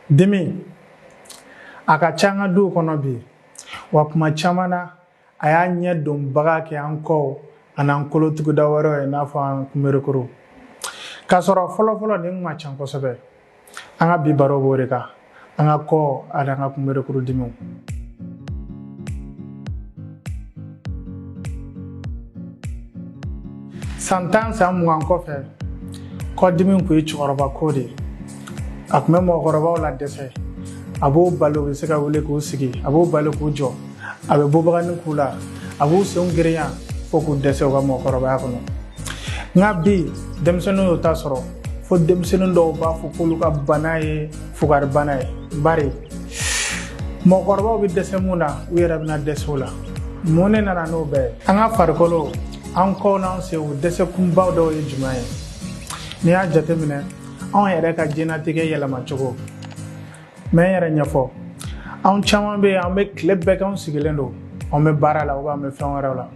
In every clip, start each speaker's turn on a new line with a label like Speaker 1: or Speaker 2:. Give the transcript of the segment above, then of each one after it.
Speaker 1: Dimi a ka ca an ka duw kɔnɔ bi wa kuma caman na a y'a ɲɛ donbaga kɛ an kɔ an'an kolotuguda wɛrɛw ye n'a fɔ an kunberekuru k'a sɔrɔ fɔlɔfɔlɔ nin kun ma ca kosɛbɛ. An ka bi baro b'o de kan, an ka kɔ ani an ka kunberekuru dimiw. San 10 san 20 kɔfɛ kɔdimi kun ye cɛkɔrɔba ko de ye. A kun bɛ mɔgɔkɔrɔbaw la dɛsɛ, a b'o bali u bɛ se ka wuli k'u sigi, a b'o bali k'u jɔ, a bɛ bubaganin k'u la, a b'u senw girinya fo k'u dɛsɛ u ka mɔgɔkɔrɔbaya kɔnɔ. Nka bi denmisɛnninw y'o ta sɔrɔ fo denmisɛnnin dɔw b'a fɔ k'olu ka bana ye fugaribana ye. Bari mɔgɔkɔrɔbaw bɛ dɛsɛ mun na u yɛrɛ bɛna dɛsɛ o la. Mun de nana n'o bɛɛ ye? An ka farikolo, an kɔw n'an senw dɛsɛ kunbaw dɔw ye jumɛn ye? N'i y'a jateminɛ anw yɛrɛ ka diɲɛlatigɛ yɛlɛma cogo. Mɛ n yɛrɛ ɲɛfɔ, anw caman bɛ yen an bɛ tile bɛɛ kɛ anw sigilen don, anw bɛ baara la ou bien an bɛ fɛn wɛrɛw la.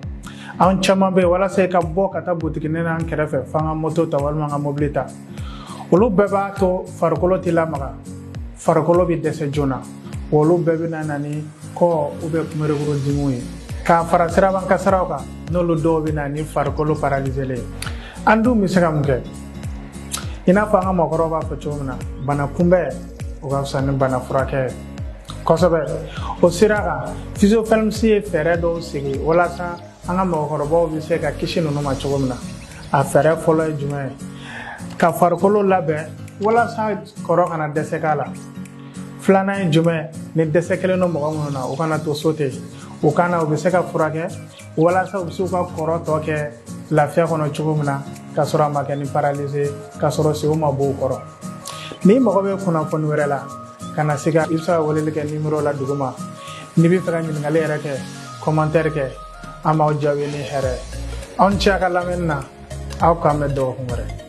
Speaker 1: Anw caman bɛ yen walasa i ka bɔ ka taa butikinin na an kɛrɛfɛ f'an ka moto ta walima an ka mobili ta. Olu bɛɛ b'a to farikolo tɛ lamaga, farikolo bɛ dɛsɛ joona. Olu bɛɛ bɛ na ni kɔ ou bien kunberekuru dimiw ye. K'a fara siraban kasaraw kan n'olu dɔw bɛ na ni farikolo paralyselen ye. An dun bɛ se ka mun kɛ? I n'a fɔ an ka mɔgɔkɔrɔw b'a fɔ cogo min na, bana kunbɛn o ka fisa ni bana furakɛ ye kosɛbɛ. O sira kan physiotherapie ye fɛɛrɛ dɔw sigi walasa an ka mɔgɔkɔrɔbaw bɛ se ka kisi ninnu ma cogo min na. A fɛɛrɛ fɔlɔ ye jumɛn ye? Ka farikolo labɛn walasa kɔrɔ kana dɛsɛ k'a la. Filanan ye jumɛn? Ni dɛsɛ kelen don mɔgɔ minnu na u kana to so ten, u kana u bɛ se ka furakɛ walasa u bɛ se ka kɔrɔ tɔ kɛ lafiya kɔnɔ cogo min na k'a sɔrɔ a ma kɛ ni paralysie k'a sɔrɔ senw ma bɔ u kɔrɔ. N'i mago bɛ kunnafoni wɛrɛ la kana se ka i bɛ se ka weleli kɛ numéro la duguma. N'i bɛ fɛ ka ɲininkali yɛrɛ kɛ commentaire kɛ an b'aw jaabi ni hɛrɛ ye. Aw ni ce a ka lamɛnni na, aw k'an bɛn dɔgɔkun wɛrɛ.